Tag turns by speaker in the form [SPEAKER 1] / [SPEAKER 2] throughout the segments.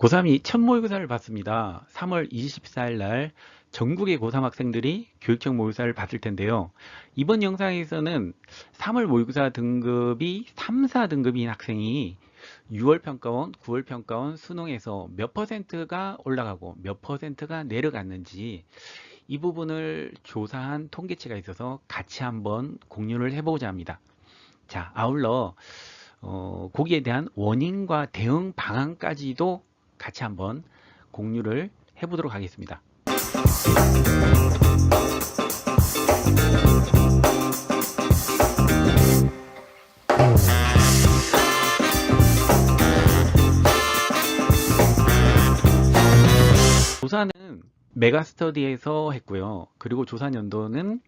[SPEAKER 1] 고3이 첫 모의고사를 봤습니다. 3월 24일 날 전국의 고3 학생들이 교육청 모의고사를 봤을 텐데요. 이번 영상에서는 3월 모의고사 등급이 3, 4등급인 학생이 6월 평가원, 9월 평가원 수능에서 몇 퍼센트가 올라가고 몇 퍼센트가 내려갔는지 이 부분을 조사한 통계치가 있어서 같이 한번 공유를 해보고자 합니다. 자, 아울러 거기에 대한 원인과 대응 방안까지도 같이 한번 공유를 해보도록 하겠습니다. 조사는 메가스터디에서 했고요. 그리고 조사 연도는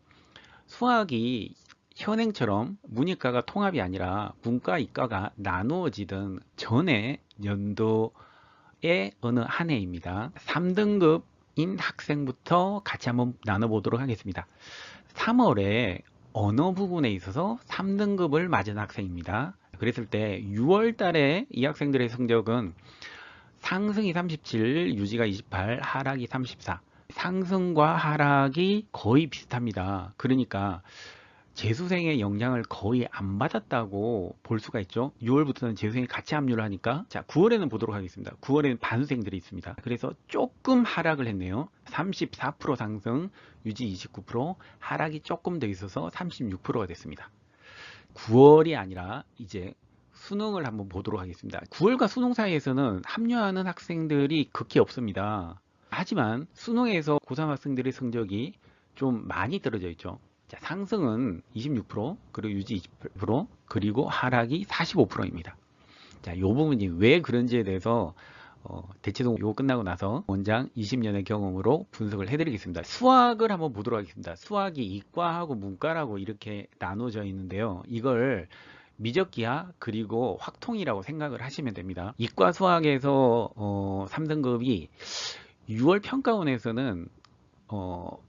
[SPEAKER 1] 수학이 현행처럼 문이과가 통합이 아니라 문과, 이과가 나누어지던 전에 연도의 어느 한 해입니다. 3등급인 학생부터 같이 한번 나눠보도록 하겠습니다. 3월에 언어 부분에 있어서 3등급을 맞은 학생입니다. 그랬을 때 6월 달에 이 학생들의 성적은 상승이 37, 유지가 28, 하락이 34. 상승과 하락이 거의 비슷합니다. 그러니까 재수생의 영향을 거의 안 받았다고 볼 수가 있죠. 6월부터는 재수생이 같이 합류를 하니까. 자, 9월에는 보도록 하겠습니다. 9월에는 반수생들이 있습니다. 그래서 조금 하락을 했네요. 34% 상승, 유지 29%, 하락이 조금 더 있어서 36%가 됐습니다. 9월이 아니라 이제 수능을 한번 보도록 하겠습니다. 9월과 수능 사이에서는 합류하는 학생들이 극히 없습니다. 하지만 수능에서 고3 학생들의 성적이 좀 많이 떨어져 있죠. 자, 상승은 26%, 그리고 유지 28%, 그리고 하락이 45%입니다. 자, 이 부분이 왜 그런지에 대해서 대치동 이거 끝나고 나서 원장 20년의 경험으로 분석을 해드리겠습니다. 수학을 한번 보도록 하겠습니다. 수학이 이과하고 문과라고 이렇게 나눠져 있는데요. 이걸 미적기하 그리고 확통이라고 생각을 하시면 됩니다. 이과 수학에서 3등급이 6월 평가원에서는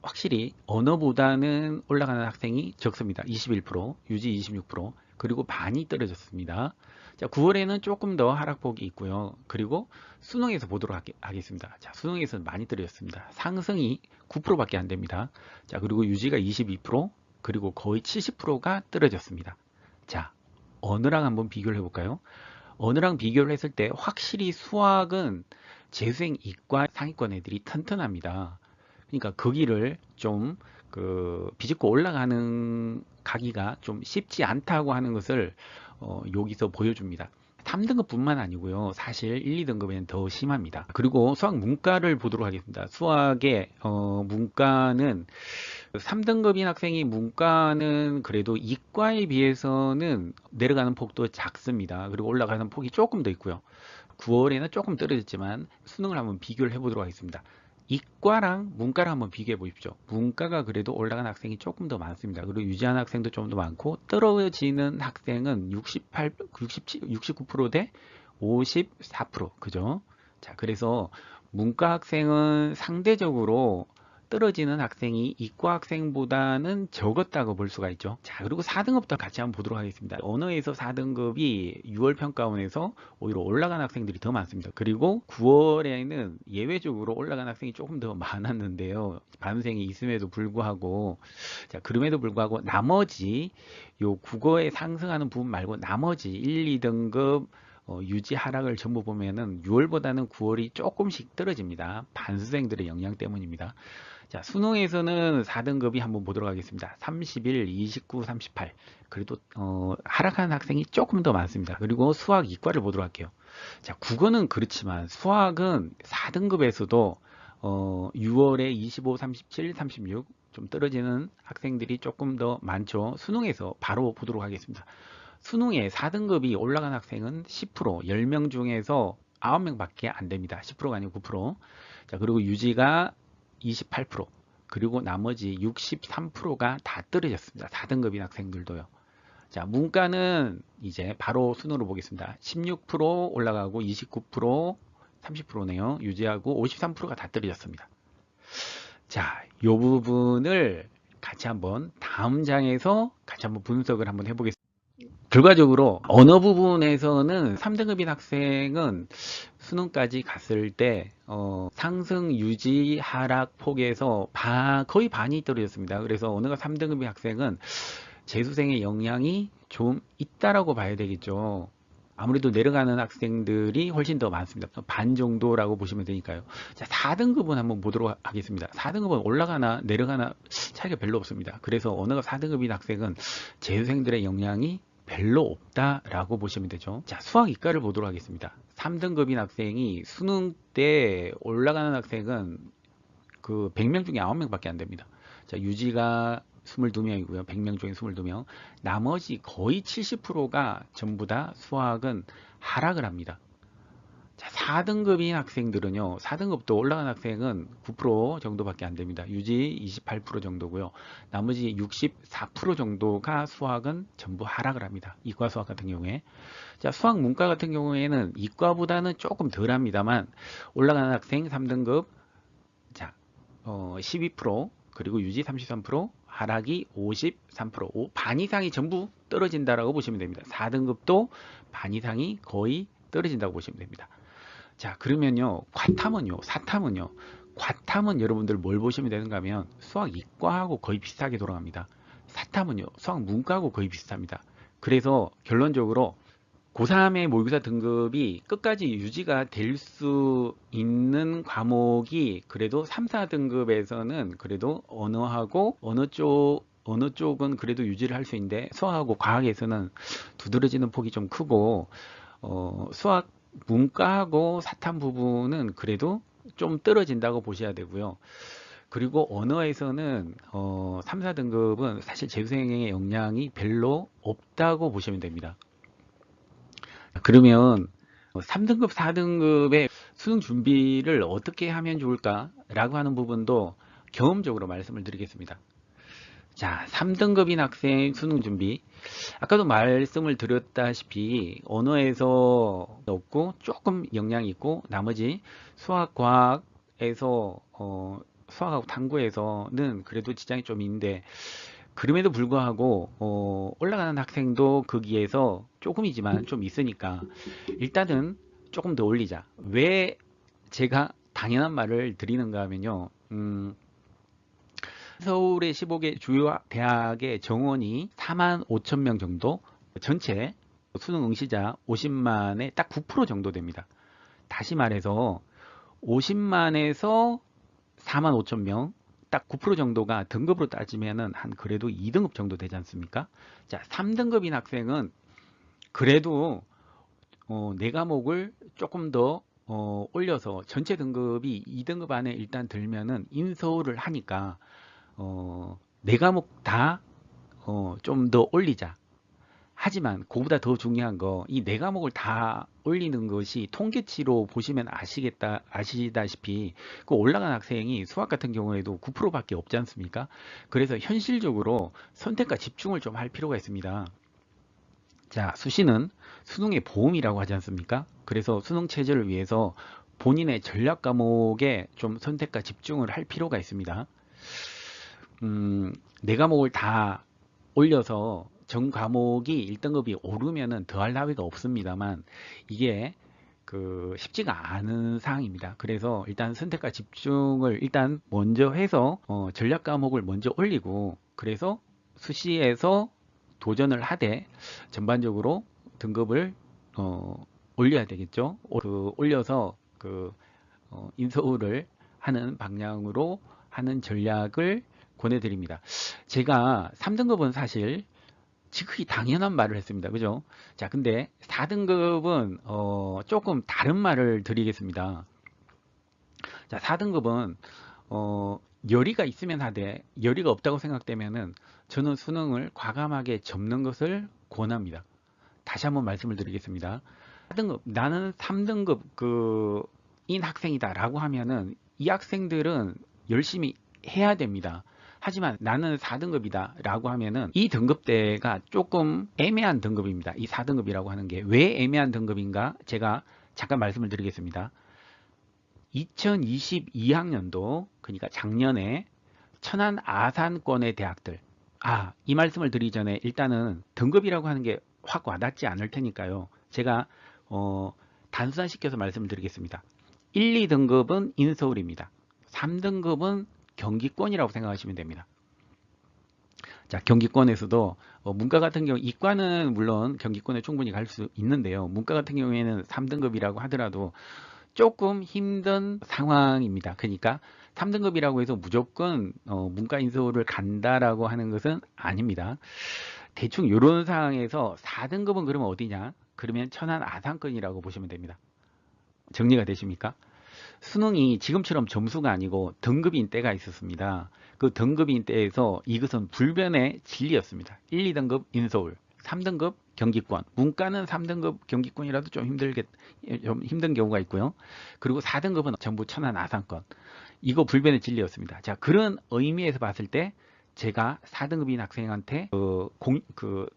[SPEAKER 1] 확실히 언어보다는 올라가는 학생이 적습니다. 21%, 유지 26%, 그리고 반이 떨어졌습니다. 자, 9월에는 조금 더 하락폭이 있고요. 그리고 수능에서 보도록 하겠습니다. 자, 수능에서는 많이 떨어졌습니다. 상승이 9%밖에 안 됩니다. 자, 그리고 유지가 22%, 그리고 거의 70%가 떨어졌습니다. 자, 언어랑 한번 비교를 해볼까요? 언어랑 비교를 했을 때 확실히 수학은 재수생 이과 상위권 애들이 튼튼합니다. 그러니까 거기를 좀 비집고 올라가는 가기가 좀 쉽지 않다고 하는 것을 여기서 보여줍니다. 3등급 뿐만 아니고요. 사실 1, 2등급에는 더 심합니다. 그리고 수학 문과를 보도록 하겠습니다. 수학의 문과는 3등급인 학생이 문과는 그래도 이과에 비해서는 내려가는 폭도 작습니다. 그리고 올라가는 폭이 조금 더 있고요. 9월에는 조금 떨어졌지만 수능을 한번 비교를 해보도록 하겠습니다. 이과랑 문과랑 한번 비교해 보십시오. 문과가 그래도 올라간 학생이 조금 더 많습니다. 그리고 유지하는 학생도 좀 더 많고 떨어지는 학생은 68, 67, 69% 대 54%. 그죠? 자, 그래서 문과 학생은 상대적으로 떨어지는 학생이 이과 학생보다는 적었다고 볼 수가 있죠. 자, 그리고 4등급도 같이 한번 보도록 하겠습니다. 언어에서 4등급이 6월 평가원에서 오히려 올라간 학생들이 더 많습니다. 그리고 9월에는 예외적으로 올라간 학생이 조금 더 많았는데요. 반생이 있음에도 불구하고, 자, 그럼에도 불구하고 나머지 요 국어에 상승하는 부분 말고 나머지 1, 2등급 유지 하락을 전부 보면은 6월보다는 9월이 조금씩 떨어집니다. 반수생들의 영향 때문입니다. 자, 수능에서는 4등급이 한번 보도록 하겠습니다. 31, 29, 38. 그래도 하락하는 학생이 조금 더 많습니다. 그리고 수학 이과를 보도록 할게요. 자, 국어는 그렇지만 수학은 4등급에서도 6월에 25, 37, 36 좀 떨어지는 학생들이 조금 더 많죠. 수능에서 바로 보도록 하겠습니다. 수능에 4등급이 올라간 학생은 10%, 10명 중에서 9명밖에 안 됩니다. 10%가 아니고 9%. 자, 그리고 유지가 28%, 그리고 나머지 63%가 다 떨어졌습니다. 4등급인 학생들도요. 자, 문과는 이제 바로 순으로 보겠습니다. 16% 올라가고 29%, 30%네요. 유지하고 53%가 다 떨어졌습니다. 자, 이 부분을 같이 한번 다음 장에서 같이 한번 분석을 한번 해보겠습니다. 결과적으로 언어 부분에서는 3등급인 학생은 수능까지 갔을 때 상승 유지 하락 폭에서 거의 반이 떨어졌습니다. 그래서 언어가 3등급의 학생은 재수생의 영향이 좀 있다라고 봐야 되겠죠. 아무래도 내려가는 학생들이 훨씬 더 많습니다. 반 정도라고 보시면 되니까요. 자, 4등급은 한번 보도록 하겠습니다. 4등급은 올라가나 내려가나 차이가 별로 없습니다. 그래서 언어가 4등급인 학생은 재수생들의 영향이 별로 없다라고 보시면 되죠. 자, 수학 이과를 보도록 하겠습니다. 3등급인 학생이 수능 때 올라가는 학생은 그 100명 중에 9명밖에 안 됩니다. 자, 유지가 22명이고요. 100명 중에 22명. 나머지 거의 70%가 전부 다 수학은 하락을 합니다. 자, 4등급인 학생들은요. 4등급도 올라간 학생은 9% 정도밖에 안 됩니다. 유지 28% 정도고요. 나머지 64% 정도가 수학은 전부 하락을 합니다. 이과 수학 같은 경우에. 자, 수학 문과 같은 경우에는 이과보다는 조금 덜 합니다만 올라가는 학생 3등급 자, 12% 그리고 유지 33%, 하락이 53%, 반 이상이 전부 떨어진다라고 보시면 됩니다. 4등급도 반 이상이 거의 떨어진다고 보시면 됩니다. 자, 그러면요, 과탐은요, 사탐은요, 과탐은 여러분들 뭘 보시면 되는가 하면 수학 이과하고 거의 비슷하게 돌아갑니다. 사탐은요, 수학 문과하고 거의 비슷합니다. 그래서 결론적으로 고3의 모의고사 등급이 끝까지 유지가 될 수 있는 과목이 그래도 3, 4등급에서는 그래도 언어하고 어느 쪽은 그래도 유지를 할 수 있는데 수학하고 과학에서는 두드러지는 폭이 좀 크고 수학 문과하고 사탐 부분은 그래도 좀 떨어진다고 보셔야 되고요. 그리고 언어에서는 3, 4등급은 사실 재수생의 영향이 별로 없다고 보시면 됩니다. 그러면 3등급, 4등급의 수능 준비를 어떻게 하면 좋을까? 라고 하는 부분도 경험적으로 말씀을 드리겠습니다. 자, 3등급인 학생 수능 준비. 아까도 말씀을 드렸다시피 언어에서 없고 조금 영향이 있고 나머지 수학, 과학에서 수학하고 탐구에서는 그래도 지장이 좀 있는데 그럼에도 불구하고 올라가는 학생도 거기에서 조금이지만 좀 있으니까 일단은 조금 더 올리자. 왜 제가 당연한 말을 드리는가 하면요. 서울의 15개 주요 대학의 정원이 4만 5천 명 정도, 전체 수능 응시자 50만의 딱 9% 정도 됩니다. 다시 말해서 50만에서 4만 5천 명, 딱 9% 정도가 등급으로 따지면은 한 그래도 2등급 정도 되지 않습니까? 자, 3등급인 학생은 그래도 네 과목을 조금 더 올려서 전체 등급이 2등급 안에 일단 들면은 인서울을 하니까 네 과목 다 좀 더 올리자. 하지만 그보다 더 중요한 거 이 네 과목을 다 올리는 것이 통계치로 보시면 아시다시피 그 올라간 학생이 수학 같은 경우에도 9%밖에 없지 않습니까? 그래서 현실적으로 선택과 집중을 좀 할 필요가 있습니다. 자, 수시는 수능의 보험이라고 하지 않습니까? 그래서 수능 체제를 위해서 본인의 전략 과목에 좀 선택과 집중을 할 필요가 있습니다. 네 과목을 다 올려서 전 과목이 1등급이 오르면은 더할 나위가 없습니다만 이게 쉽지가 않은 상황입니다. 그래서 일단 선택과 집중을 일단 먼저 해서 전략 과목을 먼저 올리고 그래서 수시에서 도전을 하되 전반적으로 등급을 올려야 되겠죠. 올려서 인서울을 하는 방향으로 하는 전략을 권해드립니다. 제가 3등급은 사실 지극히 당연한 말을 했습니다. 그죠? 자, 근데 4등급은 조금 다른 말을 드리겠습니다. 자, 4등급은 열의가 있으면 하되 열의가 없다고 생각되면은 저는 수능을 과감하게 접는 것을 권합니다. 다시 한번 말씀을 드리겠습니다. 4등급, 나는 3등급 인 학생이다 라고 하면은 이 학생들은 열심히 해야 됩니다. 하지만 나는 4등급이다 라고 하면은 이 등급대가 조금 애매한 등급입니다. 이 4등급이라고 하는 게 왜 애매한 등급인가 제가 잠깐 말씀을 드리겠습니다. 2022학년도 그러니까 작년에 천안 아산권의 대학들 이 말씀을 드리기 전에 일단은 등급이라고 하는 게 확 와닿지 않을 테니까요. 제가 단순화시켜서 말씀을 드리겠습니다. 1, 2등급은 인서울입니다. 3등급은 경기권이라고 생각하시면 됩니다. 자, 경기권에서도 문과 같은 경우, 이과는 물론 경기권에 충분히 갈 수 있는데요. 문과 같은 경우에는 3등급이라고 하더라도 조금 힘든 상황입니다. 그러니까 3등급이라고 해서 무조건 문과 인서울을 간다라고 하는 것은 아닙니다. 대충 이런 상황에서 4등급은 그러면 어디냐? 그러면 천안 아산권이라고 보시면 됩니다. 정리가 되십니까? 수능이 지금처럼 점수가 아니고 등급인 때가 있었습니다. 그 등급인 때에서 이것은 불변의 진리였습니다. 1, 2등급 인서울, 3등급 경기권, 문과는 3등급 경기권이라도 좀 힘든 경우가 있고요. 그리고 4등급은 전부 천안 아산권. 이거 불변의 진리였습니다. 자, 그런 의미에서 봤을 때 제가 4등급인 학생한테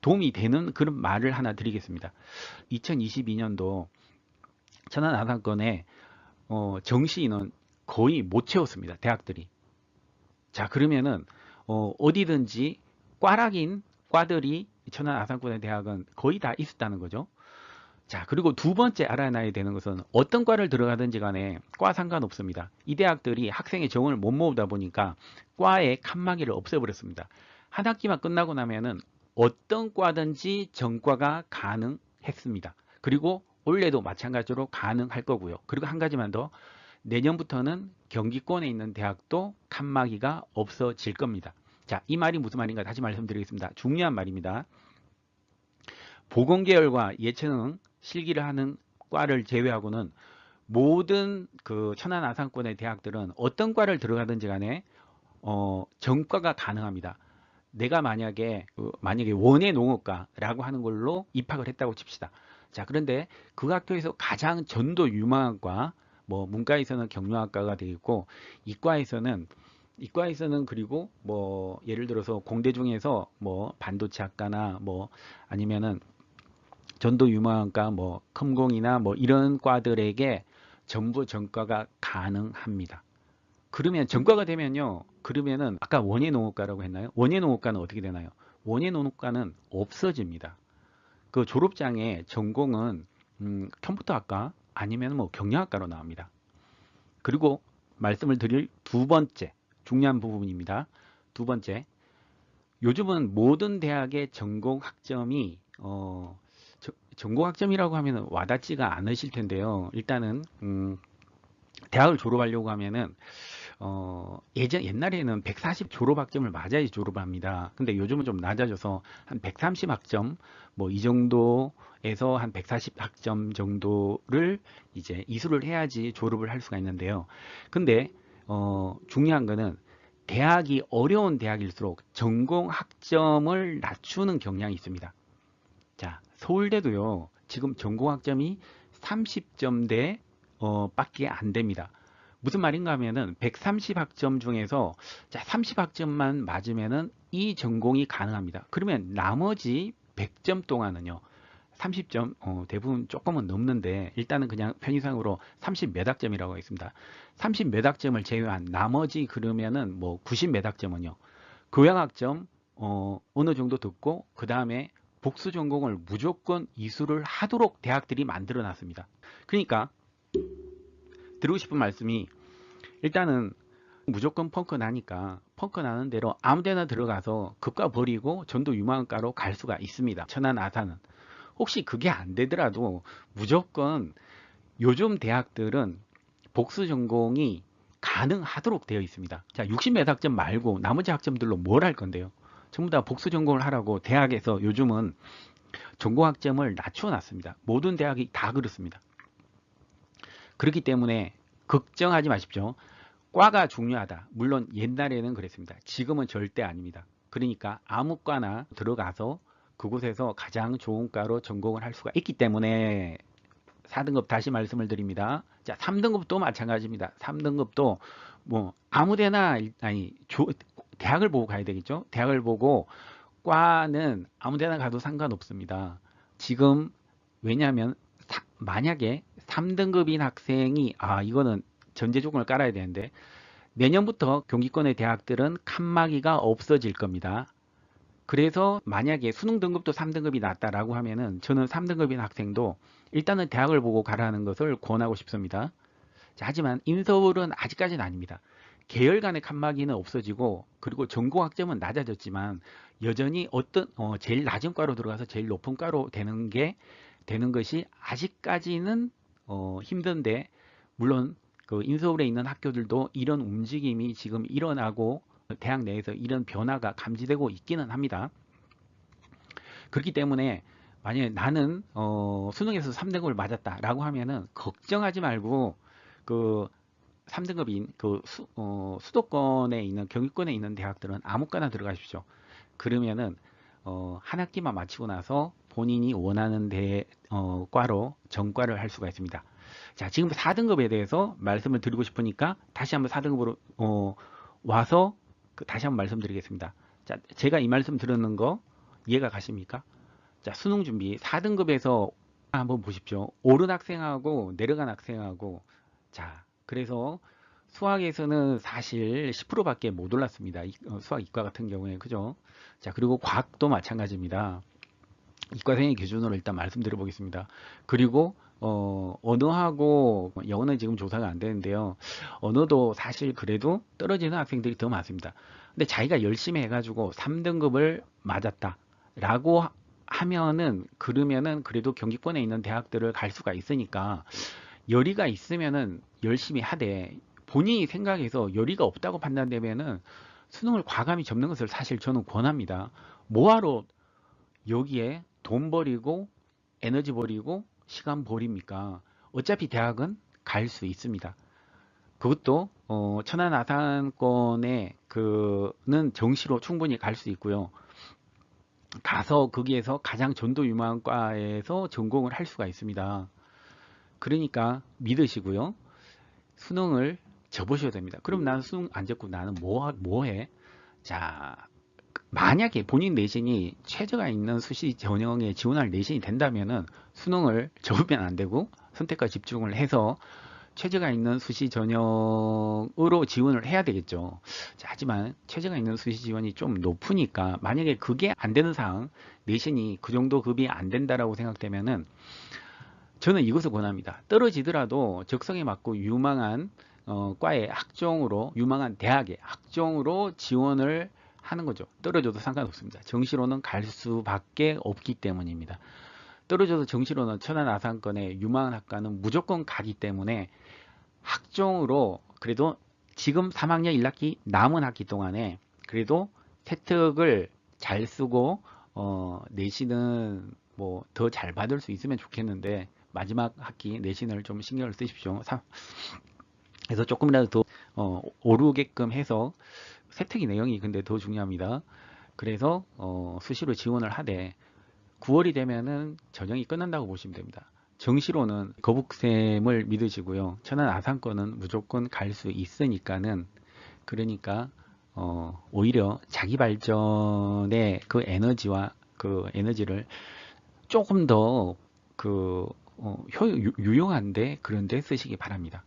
[SPEAKER 1] 도움이 되는 그런 말을 하나 드리겠습니다. 2022년도 천안 아산권에 정시인은 거의 못 채웠습니다. 대학들이. 자, 그러면은 어디든지 과락인 과들이 천안 아산권의 대학은 거의 다 있었다는 거죠. 자, 그리고 두 번째 알아놔야 되는 것은 어떤 과를 들어가든지 간에 과 상관없습니다. 이 대학들이 학생의 정원을 못 모으다 보니까 과의 칸막이를 없애버렸습니다. 한 학기만 끝나고 나면은 어떤 과든지 전과가 가능했습니다. 그리고 올해도 마찬가지로 가능할 거고요. 그리고 한 가지만 더, 내년부터는 경기권에 있는 대학도 칸막이가 없어질 겁니다. 자, 이 말이 무슨 말인가 다시 말씀드리겠습니다. 중요한 말입니다. 보건계열과 예체능 실기를 하는 과를 제외하고는 모든 그 천안 아산권의 대학들은 어떤 과를 들어가든지 간에 전과가 가능합니다. 내가 만약에 원예 농업과라고 하는 걸로 입학을 했다고 칩시다. 자, 그런데 그 학교에서 가장 전도 유망한 과, 뭐 문과에서는 경영학과가 되겠고, 이과에서는 그리고 뭐 예를 들어서 공대 중에서 뭐 반도체학과나 뭐 아니면은 전도 유망학과, 뭐 컴공이나 뭐 이런 과들에게 전부 전과가 가능합니다. 그러면 전과가 되면요, 그러면은 아까 원예농업과라고 했나요? 원예농업과는 어떻게 되나요? 원예농업과는 없어집니다. 그 졸업장에 전공은 컴퓨터학과 아니면 뭐 경영학과로 나옵니다. 그리고 말씀을 드릴 두 번째 중요한 부분입니다. 두 번째, 요즘은 모든 대학의 전공 학점이 전공 학점이라고 하면 와닿지가 않으실 텐데요. 일단은 대학을 졸업하려고 하면은 옛날에는 140 졸업 학점을 맞아야지 졸업을 합니다. 근데 요즘은 좀 낮아져서 한 130 학점 뭐 이 정도에서 한 140 학점 정도를 이제 이수를 해야지 졸업을 할 수가 있는데요. 근데 중요한 거는 대학이 어려운 대학일수록 전공 학점을 낮추는 경향이 있습니다. 자, 서울대도요, 지금 전공학점이 30점대 밖에 안 됩니다. 무슨 말인가 하면은 130학점 중에서 자, 30학점만 맞으면은 이 전공이 가능합니다. 그러면 나머지 100점 동안은요, 30점 대부분 조금은 넘는데 일단은 그냥 편의상으로 30 몇 학점이라고 하겠습니다. 30 몇 학점을 제외한 나머지 그러면은 뭐 90 몇 학점은요, 교양학점 어느 정도 듣고 그 다음에 복수 전공을 무조건 이수를 하도록 대학들이 만들어 놨습니다. 그러니까 드리고 싶은 말씀이, 일단은 무조건 펑크 나니까 펑크 나는 대로 아무데나 들어가서 급과 버리고 전도 유망과로 갈 수가 있습니다. 천안 아산은. 혹시 그게 안 되더라도 무조건 요즘 대학들은 복수 전공이 가능하도록 되어 있습니다. 자, 60몇 학점 말고 나머지 학점들로 뭘 할 건데요? 전부 다 복수 전공을 하라고 대학에서 요즘은 전공 학점을 낮춰 놨습니다. 모든 대학이 다 그렇습니다. 그렇기 때문에 걱정하지 마십시오. 과가 중요하다. 물론 옛날에는 그랬습니다. 지금은 절대 아닙니다. 그러니까 아무 과나 들어가서 그곳에서 가장 좋은 과로 전공을 할 수가 있기 때문에 4등급 다시 말씀을 드립니다. 자, 3등급도 마찬가지입니다. 3등급도 뭐 아무데나 대학을 보고 가야 되겠죠. 대학을 보고 과는 아무데나 가도 상관없습니다. 지금 왜냐하면 만약에 3등급인 학생이 이거는 전제 조건을 깔아야 되는데, 내년부터 경기권의 대학들은 칸막이가 없어질 겁니다. 그래서 만약에 수능 등급도 3등급이 낮다라고 하면은 저는 3등급인 학생도 일단은 대학을 보고 가라는 것을 권하고 싶습니다. 자, 하지만 인서울은 아직까지는 아닙니다. 계열 간의 칸막이는 없어지고 그리고 전공 학점은 낮아졌지만 여전히 어떤 제일 낮은 과로 들어가서 제일 높은 과로 되는 것이 아직까지는 힘든데, 물론 그 인서울에 있는 학교들도 이런 움직임이 지금 일어나고 대학 내에서 이런 변화가 감지되고 있기는 합니다. 그렇기 때문에 만약에 나는 수능에서 3등급을 맞았다라고 하면은 걱정하지 말고 그 3등급인 그 수도권에 있는 경기권에 있는 대학들은 아무거나 들어가십시오. 그러면은 한 학기만 마치고 나서 본인이 원하는 과로 전과를 할 수가 있습니다. 자, 지금 4등급에 대해서 말씀을 드리고 싶으니까 다시 한번 4등급으로 와서 다시 한번 말씀드리겠습니다. 자, 제가 이 말씀 드리는 거 이해가 가십니까? 자, 수능 준비 4등급에서 한번 보십시오. 오른 학생하고 내려간 학생하고, 자, 그래서 수학에서는 사실 10%밖에 못 올랐습니다. 수학 이과 같은 경우에, 그죠? 자, 그리고 과학도 마찬가지입니다. 이과생의 기준으로 일단 말씀드려 보겠습니다. 그리고 언어하고 영어는 지금 조사가 안 되는데요. 언어도 사실 그래도 떨어지는 학생들이 더 많습니다. 근데 자기가 열심히 해가지고 3등급을 맞았다 라고 하면은, 그러면은 그래도 경기권에 있는 대학들을 갈 수가 있으니까 열의가 있으면은 열심히 하되, 본인이 생각해서 열의가 없다고 판단되면은 수능을 과감히 접는 것을 사실 저는 권합니다. 뭐하러 여기에 돈 버리고 에너지 버리고 시간 버립니까? 어차피 대학은 갈 수 있습니다. 그것도 천안 아산권에 그는 정시로 충분히 갈 수 있고요. 가서 거기에서 가장 전도 유망한 과에서 전공을 할 수가 있습니다. 그러니까 믿으시고요. 수능을 접으셔야 됩니다. 그럼 나는 수능 안 접고 나는 뭐 해? 자, 만약에 본인 내신이 최저가 있는 수시 전형에 지원할 내신이 된다면은 수능을 접으면 안 되고 선택과 집중을 해서 최저가 있는 수시 전형으로 지원을 해야 되겠죠. 자, 하지만 최저가 있는 수시 지원이 좀 높으니까 만약에 그게 안 되는 상황, 내신이 그 정도 급이 안 된다라고 생각되면은 저는 이것을 권합니다. 떨어지더라도 적성에 맞고 유망한 과의 학종으로, 유망한 대학의 학종으로 지원을 하는 거죠. 떨어져도 상관없습니다. 정시로는 갈 수밖에 없기 때문입니다. 떨어져서 정시로는 천안 아산권의 유망한 학과는 무조건 가기 때문에 학종으로 그래도 지금 3학년 1학기 남은 학기 동안에 그래도 세특을 잘 쓰고 내신은 뭐 더 잘 받을 수 있으면 좋겠는데, 마지막 학기 내신을 좀 신경을 쓰십시오. 그래서 조금이라도 더 오르게끔 해서, 세특이 내용이 근데 더 중요합니다. 그래서 수시로 지원을 하되 9월이 되면은 전형이 끝난다고 보시면 됩니다. 정시로는 거북쌤을 믿으시고요. 천안 아산권은 무조건 갈 수 있으니까는, 그러니까 오히려 자기 발전의 그 에너지와 그 에너지를 조금 더 그 유용한데 그런 데 쓰시기 바랍니다.